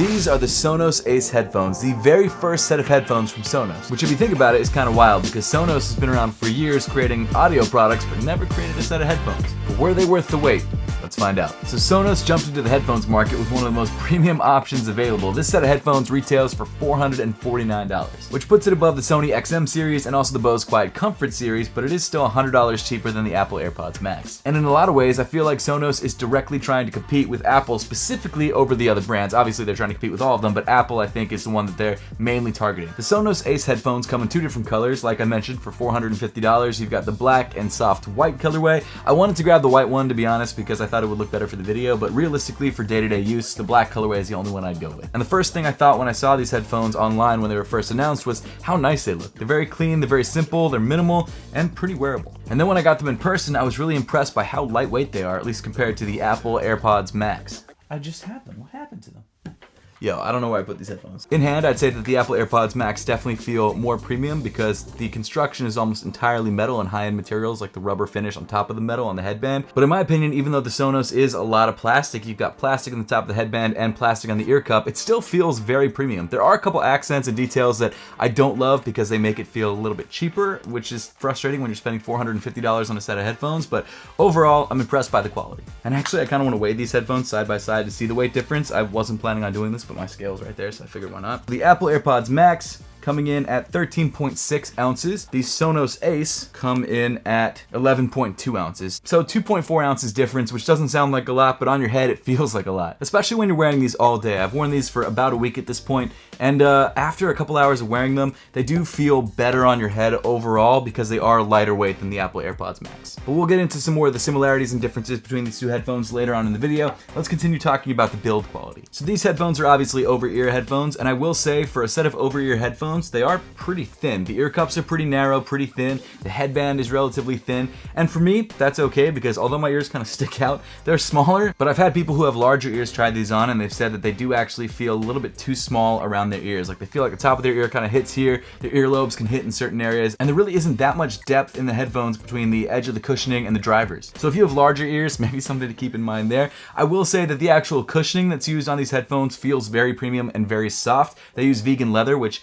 These are the SONOS ACE Headphones, the very first set of headphones from SONOS, which if you think about it is kind of wild because SONOS has been around for years creating audio products but never created a set of headphones. But were they worth the wait? Let's find out. So SONOS jumped into the headphones market with one of the most premium options available. This set of headphones retails for $449, which puts it above the Sony XM series and also the Bose Quiet Comfort series, but it is still $100 cheaper than the Apple AirPods Max. And in a lot of ways, I feel like SONOS is directly trying to compete with Apple specifically over the other brands. Obviously, they're trying to compete with all of them, but Apple, I think, is the one that they're mainly targeting. The SONOS ACE headphones come in two different colors, like I mentioned, for $450. You've got the black and soft white colorway. I wanted to grab the white one, to be honest, because I thought it would look better for the video, but realistically, for day-to-day use, the black colorway is the only one I'd go with. And the first thing I thought when I saw these headphones online when they were first announced was how nice they look. They're very clean, they're very simple, they're minimal, and pretty wearable. And then when I got them in person, I was really impressed by how lightweight they are, at least compared to the Apple AirPods Max. I just had them. What happened to them? Yo, I don't know where I put these headphones. In hand, I'd say that the Apple AirPods Max definitely feel more premium because the construction is almost entirely metal and high-end materials like the rubber finish on top of the metal on the headband. But in my opinion, even though the SONOS is a lot of plastic, you've got plastic on the top of the headband and plastic on the ear cup, it still feels very premium. There are a couple accents and details that I don't love because they make it feel a little bit cheaper, which is frustrating when you're spending $450 on a set of headphones, but overall, I'm impressed by the quality. And actually, I kind of want to weigh these headphones side by side to see the weight difference. I wasn't planning on doing this, but my scale's right there, so I figured why not. The Apple AirPods Max coming in at 13.6 ounces. These SONOS ACE come in at 11.2 ounces. So 2.4 ounces difference, which doesn't sound like a lot, but on your head, it feels like a lot. Especially when you're wearing these all day. I've worn these for about a week at this point, and after a couple hours of wearing them, they do feel better on your head overall because they are lighter weight than the Apple AirPods Max. But we'll get into some more of the similarities and differences between these two headphones later on in the video. Let's continue talking about the build quality. So these headphones are obviously over-ear headphones, and I will say for a set of over-ear headphones, they are pretty thin. The ear cups are pretty narrow, pretty thin. The headband is relatively thin. And for me, that's okay because although my ears kind of stick out, they're smaller. But I've had people who have larger ears try these on and they've said that they do actually feel a little bit too small around their ears. Like they feel like the top of their ear kind of hits here. Their earlobes can hit in certain areas. And there really isn't that much depth in the headphones between the edge of the cushioning and the drivers. So if you have larger ears, maybe something to keep in mind there. I will say that the actual cushioning that's used on these headphones feels very premium and very soft. They use vegan leather, which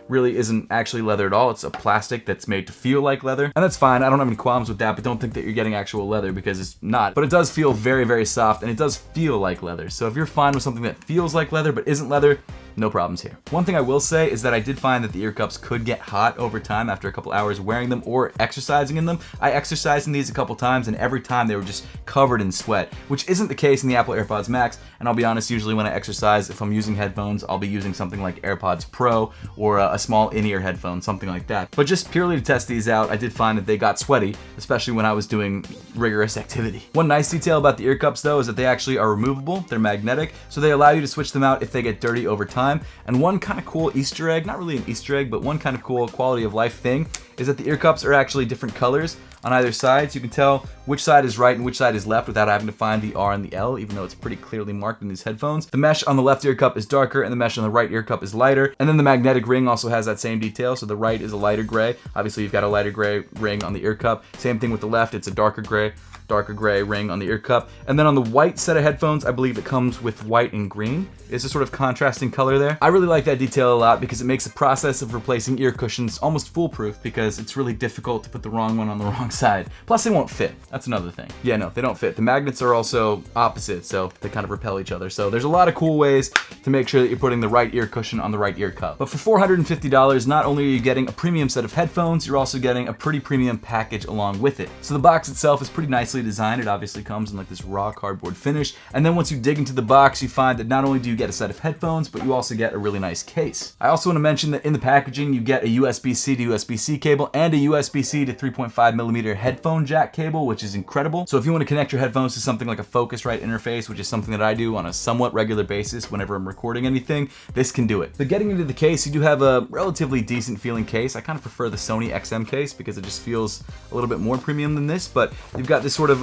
really isn't actually leather at all. It's a plastic that's made to feel like leather. And that's fine. I don't have any qualms with that, but don't think that you're getting actual leather because it's not. But it does feel very, very soft and it does feel like leather. So if you're fine with something that feels like leather but isn't leather, no problems here. One thing I will say is that I did find that the ear cups could get hot over time after a couple hours wearing them or exercising in them. I exercised in these a couple times and every time they were just covered in sweat, which isn't the case in the Apple AirPods Max. And I'll be honest, usually when I exercise, if I'm using headphones, I'll be using something like AirPods Pro or a small in-ear headphone, something like that. But just purely to test these out, I did find that they got sweaty, especially when I was doing rigorous activity. One nice detail about the ear cups though is that they actually are removable. They're magnetic, so they allow you to switch them out if they get dirty over time. And one kind of cool Easter egg, not really an Easter egg, but one kind of cool quality of life thing is that the ear cups are actually different colors on either side, so you can tell which side is right and which side is left without having to find the R and the L, even though it's pretty clearly marked in these headphones. The mesh on the left ear cup is darker and the mesh on the right ear cup is lighter. And then the magnetic ring also has that same detail, so the right is a lighter gray. Obviously you've got a lighter gray ring on the ear cup. Same thing with the left, it's a darker gray ring on the ear cup. And then on the white set of headphones, I believe it comes with white and green. It's a sort of contrasting color there. I really like that detail a lot because it makes the process of replacing ear cushions almost foolproof because it's really difficult to put the wrong one on the wrong side. Plus they won't fit. That's another thing. Yeah, no, they don't fit. The magnets are also opposite, so they kind of repel each other. So there's a lot of cool ways to make sure that you're putting the right ear cushion on the right ear cup. But for $450, not only are you getting a premium set of headphones, you're also getting a pretty premium package along with it. So the box itself is pretty nicely designed. It obviously comes in like this raw cardboard finish. And then once you dig into the box, you find that not only do you get a set of headphones, but you also get a really nice case. I also want to mention that in the packaging, you get a USB-C to USB-C cable and a USB-C to 3.5mm headphone jack cable, which is incredible. So if you want to connect your headphones to something like a Focusrite interface, which is something that I do on a somewhat regular basis whenever I'm recording anything, this can do it. But getting into the case, you do have a relatively decent feeling case. I kind of prefer the Sony XM case because it just feels a little bit more premium than this, but you've got this sort of,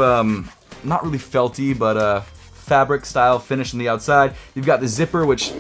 not really felty, but fabric style finish on the outside. You've got the zipper, which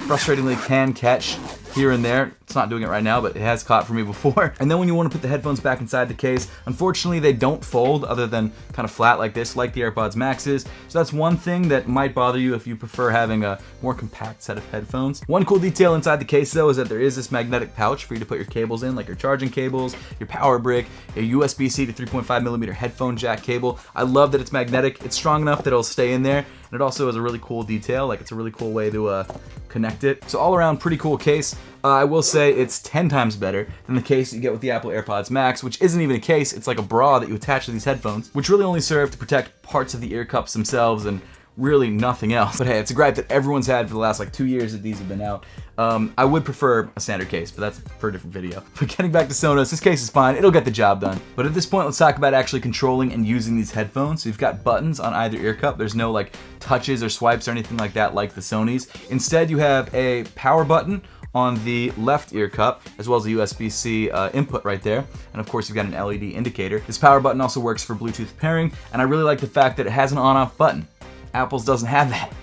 frustratingly can catch here and there. It's not doing it right now, but it has caught for me before. And then when you want to put the headphones back inside the case, unfortunately they don't fold other than kind of flat like this, like the AirPods Maxes. So that's one thing that might bother you if you prefer having a more compact set of headphones. One cool detail inside the case though is that there is this magnetic pouch for you to put your cables in, like your charging cables, your power brick, your USB-C to 3.5mm headphone jack cable. I love that it's magnetic. It's strong enough that it'll stay in there. And it also is a really cool detail, like it's a really cool way to connect it. So all around, pretty cool case. I will say it's 10 times better than the case you get with the Apple AirPods Max, which isn't even a case, it's like a bra that you attach to these headphones, which really only serve to protect parts of the ear cups themselves and really nothing else. But hey, it's a gripe that everyone's had for the last like 2 years that these have been out. I would prefer a standard case, but that's for a different video. But getting back to Sonos, this case is fine, it'll get the job done. But at this point, let's talk about actually controlling and using these headphones. So you've got buttons on either ear cup. There's no like touches or swipes or anything like that like the Sony's. Instead, you have a power button on the left ear cup, as well as a USB-C input right there. And of course, you've got an LED indicator. This power button also works for Bluetooth pairing, and I really like the fact that it has an on-off button. Apple's doesn't have that.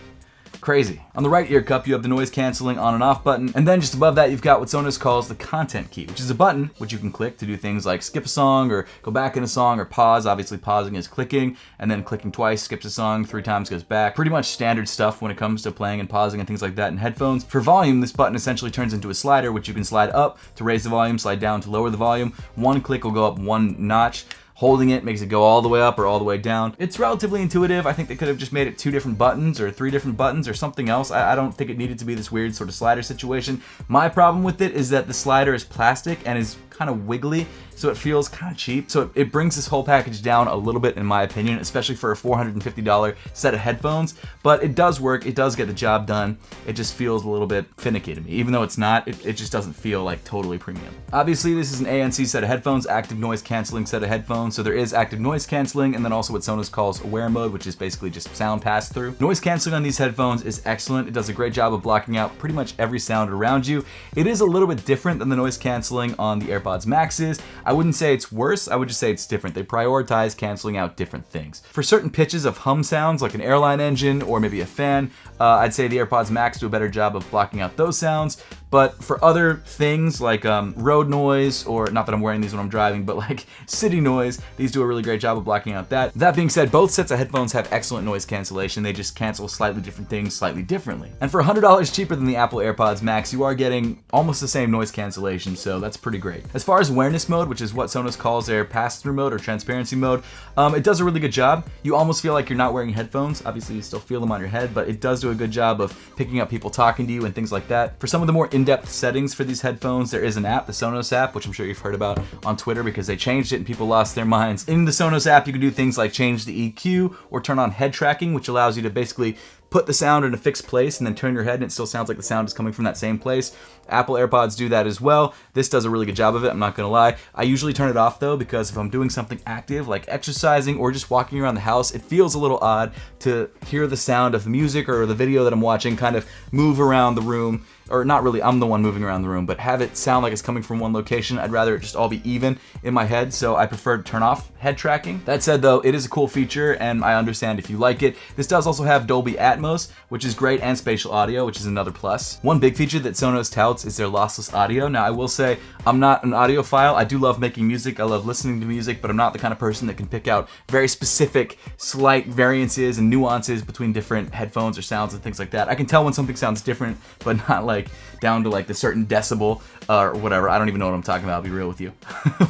Crazy. On the right ear cup, you have the noise canceling on and off button, and then just above that, you've got what Sonos calls the content key, which is a button which you can click to do things like skip a song or go back in a song or pause. Obviously, pausing is clicking, and then clicking twice skips a song, 3 times goes back. Pretty much standard stuff when it comes to playing and pausing and things like that in headphones. For volume, this button essentially turns into a slider, which you can slide up to raise the volume, slide down to lower the volume. One click will go up 1 notch. Holding it makes it go all the way up or all the way down. It's relatively intuitive. I think they could have just made it 2 different buttons or 3 different buttons or something else. I don't think it needed to be this weird sort of slider situation. My problem with it is that the slider is plastic and is kind of wiggly, so it feels kind of cheap. So it brings this whole package down a little bit in my opinion, especially for a $450 set of headphones. But it does work, it does get the job done. It just feels a little bit finicky to me. Even though it's not, it just doesn't feel like totally premium. Obviously, this is an ANC set of headphones, active noise canceling set of headphones. So there is active noise canceling, and then also what Sonos calls aware mode, which is basically just sound pass through. Noise canceling on these headphones is excellent. It does a great job of blocking out pretty much every sound around you. It is a little bit different than the noise canceling on the AirPods Maxes. I wouldn't say it's worse, I would just say it's different. They prioritize canceling out different things. For certain pitches of hum sounds, like an airline engine or maybe a fan, I'd say the AirPods Max do a better job of blocking out those sounds. But for other things like road noise, or not that I'm wearing these when I'm driving, but like city noise, these do a really great job of blocking out that. That being said, both sets of headphones have excellent noise cancellation. They just cancel slightly different things slightly differently. And for $100 cheaper than the Apple AirPods Max, you are getting almost the same noise cancellation, so that's pretty great. As far as awareness mode, which is what Sonos calls their pass-through mode or transparency mode, it does a really good job. You almost feel like you're not wearing headphones. Obviously, you still feel them on your head, but it does do a good job of picking up people talking to you and things like that. For some of the more in-depth settings for these headphones, there is an app, the Sonos app, which I'm sure you've heard about on Twitter because they changed it and people lost their minds. In the Sonos app, you can do things like change the EQ or turn on head tracking, which allows you to basically put the sound in a fixed place and then turn your head and it still sounds like the sound is coming from that same place. Apple AirPods do that as well. This does a really good job of it, I'm not gonna lie. I usually turn it off though, because if I'm doing something active like exercising or just walking around the house, it feels a little odd to hear the sound of the music or the video that I'm watching kind of move around the room. Or not really, I'm the one moving around the room, but have it sound like it's coming from one location. I'd rather it just all be even in my head, so I prefer to turn off head tracking. That said though, it is a cool feature and I understand if you like it. This does also have Dolby Atmos, which is great, and spatial audio, which is another plus. One big feature that Sonos touts is their lossless audio. Now I will say, I'm not an audiophile. I do love making music, I love listening to music, but I'm not the kind of person that can pick out very specific, slight variances and nuances between different headphones or sounds and things like that. I can tell when something sounds different, but not like down to like the certain decibel or whatever. I don't even know what I'm talking about, I'll be real with you.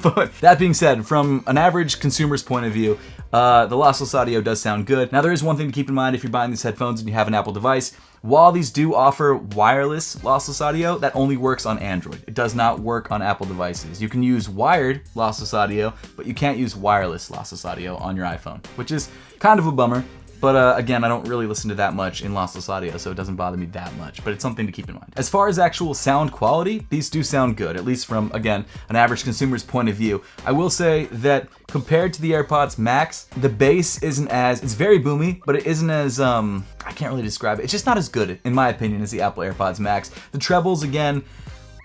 But that being said, from an average consumer's point of view, the lossless audio does sound good. Now there is one thing to keep in mind if you're buying these headphones and you have an Apple device. While these do offer wireless lossless audio, that only works on Android. It does not work on Apple devices. You can use wired lossless audio, but you can't use wireless lossless audio on your iPhone, which is kind of a bummer. But again, I don't really listen to that much in lossless audio, so it doesn't bother me that much, but it's something to keep in mind. As far as actual sound quality, these do sound good, at least from, again, an average consumer's point of view. I will say that compared to the AirPods Max, the bass isn't as, it's very boomy, but it isn't as, I can't really describe it. It's just not as good, in my opinion, as the Apple AirPods Max. The trebles, again,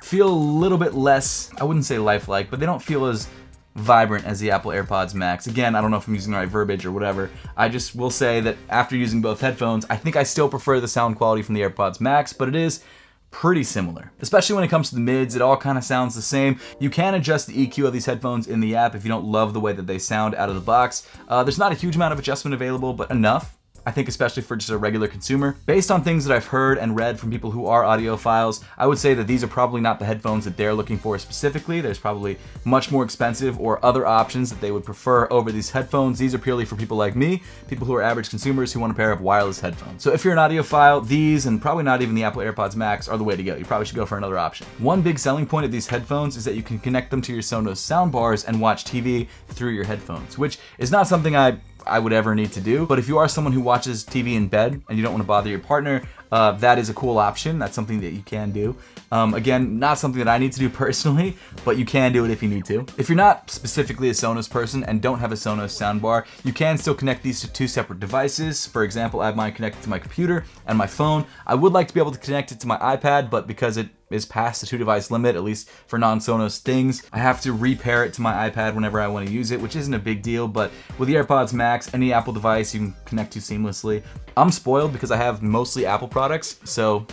feel a little bit less, I wouldn't say lifelike, but they don't feel as vibrant as the Apple AirPods Max. Again, I don't know if I'm using the right verbiage or whatever. I just will say that after using both headphones, I think I still prefer the sound quality from the AirPods Max, but it is pretty similar. Especially when it comes to the mids, it all kind of sounds the same. You can adjust the EQ of these headphones in the app if you don't love the way that they sound out of the box. There's not a huge amount of adjustment available, but enough, I think, especially for just a regular consumer. Based on things that I've heard and read from people who are audiophiles, I would say that these are probably not the headphones that they're looking for specifically. There's probably much more expensive or other options that they would prefer over these headphones. These are purely for people like me, people who are average consumers who want a pair of wireless headphones. So if you're an audiophile, these, and probably not even the Apple AirPods Max, are the way to go. You probably should go for another option. One big selling point of these headphones is that you can connect them to your Sonos soundbars and watch TV through your headphones, which is not something I would ever need to do. But if you are someone who watches TV in bed and you don't want to bother your partner, that is a cool option. That's something that you can do. Again, not something that I need to do personally, but you can do it if you need to. If you're not specifically a Sonos person and don't have a Sonos soundbar, you can still connect these to two separate devices. For example, I have mine connected to my computer and my phone. I would like to be able to connect it to my iPad, but because it is past the 2-device limit, at least for non-Sonos things, I have to repair it to my iPad whenever I want to use it, which isn't a big deal. But with the AirPods Max, any Apple device you can connect to seamlessly. I'm spoiled because I have mostly Apple products, so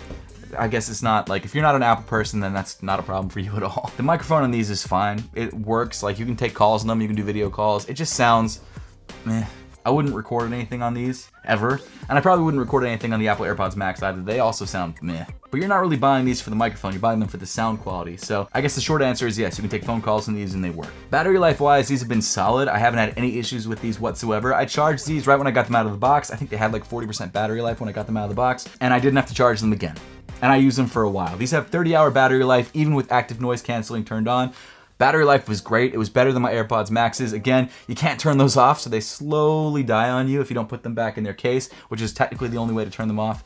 I guess it's not like, if you're not an Apple person, then that's not a problem for you at all. The microphone on these is fine. It works. Like, you can take calls on them, you can do video calls. It just sounds meh. I wouldn't record anything on these, ever. And I probably wouldn't record anything on the Apple AirPods Max either. They also sound meh. But you're not really buying these for the microphone, you're buying them for the sound quality. So I guess the short answer is yes, you can take phone calls on these and they work. Battery life wise, these have been solid. I haven't had any issues with these whatsoever. I charged these right when I got them out of the box. I think they had like 40% battery life when I got them out of the box, and I didn't have to charge them again. And I used them for a while. These have 30-hour battery life, even with active noise canceling turned on. Battery life was great. It was better than my AirPods Maxes. Again, you can't turn those off, so they slowly die on you if you don't put them back in their case, which is technically the only way to turn them off.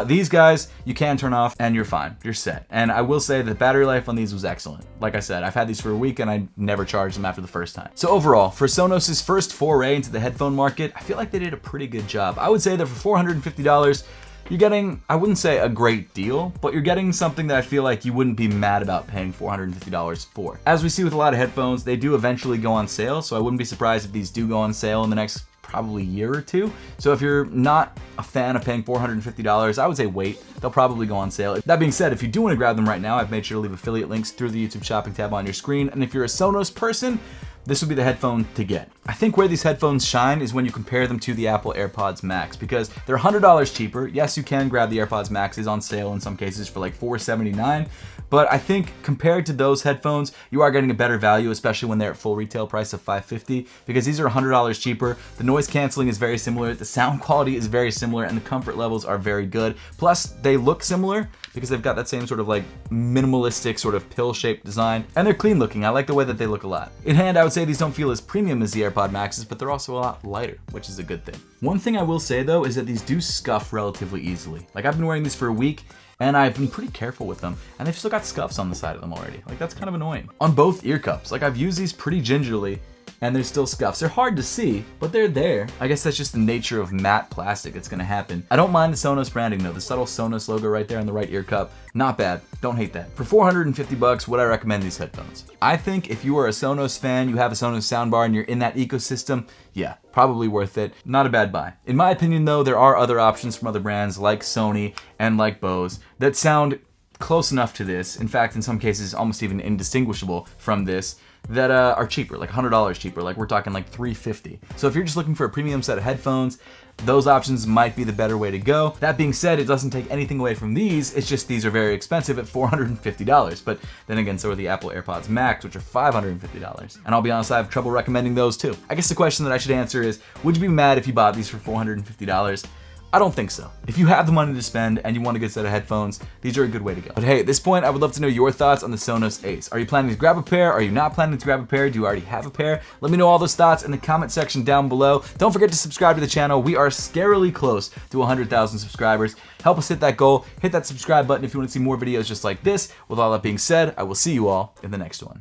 These guys, you can turn off and you're fine. You're set. And I will say that battery life on these was excellent. Like I said, I've had these for a week and I never charged them after the first time. So overall, for Sonos' first foray into the headphone market, I feel like they did a pretty good job. I would say that for $450, you're getting, I wouldn't say a great deal, but you're getting something that I feel like you wouldn't be mad about paying $450 for. As we see with a lot of headphones, they do eventually go on sale, so I wouldn't be surprised if these do go on sale in the next probably year or two. So if you're not a fan of paying $450, I would say wait. They'll probably go on sale. That being said, if you do want to grab them right now, I've made sure to leave affiliate links through the YouTube shopping tab on your screen. And if you're a Sonos person, this would be the headphone to get. I think where these headphones shine is when you compare them to the Apple AirPods Max, because they're $100 cheaper. Yes, you can grab the AirPods Maxes on sale in some cases for like $479, but I think compared to those headphones, you are getting a better value, especially when they're at full retail price of $550, because these are $100 cheaper. The noise canceling is very similar, the sound quality is very similar, and the comfort levels are very good. Plus, they look similar because they've got that same sort of like minimalistic sort of pill-shaped design, and they're clean looking. I like the way that they look a lot. In hand, I would say these don't feel as premium as the AirPod Maxes, but they're also a lot lighter, which is a good thing. One thing I will say though is that these do scuff relatively easily. Like, I've been wearing these for a week, and I've been pretty careful with them, and they've still got scuffs on the side of them already. Like, that's kind of annoying. On both ear cups, like, I've used these pretty gingerly, and there's still scuffs. They're hard to see, but they're there. I guess that's just the nature of matte plastic. It's gonna happen. I don't mind the Sonos branding though. The subtle Sonos logo right there on the right ear cup, not bad. Don't hate that. For $450, would I recommend these headphones? I think if you are a Sonos fan, you have a Sonos soundbar, and you're in that ecosystem, yeah, probably worth it. Not a bad buy. In my opinion though, there are other options from other brands like Sony and like Bose that sound close enough to this. In fact, in some cases, almost even indistinguishable from this, that are cheaper, like $100 cheaper. Like, we're talking like $350. So if you're just looking for a premium set of headphones, those options might be the better way to go. That being said, it doesn't take anything away from these. It's just these are very expensive at $450. But then again, so are the Apple AirPods Max, which are $550. And I'll be honest, I have trouble recommending those too. I guess the question that I should answer is, would you be mad if you bought these for $450? I don't think so. If you have the money to spend and you want a good set of headphones, these are a good way to go. But hey, at this point, I would love to know your thoughts on the Sonos Ace. Are you planning to grab a pair? Are you not planning to grab a pair? Do you already have a pair? Let me know all those thoughts in the comment section down below. Don't forget to subscribe to the channel. We are scarily close to 100,000 subscribers. Help us hit that goal. Hit that subscribe button if you want to see more videos just like this. With all that being said, I will see you all in the next one.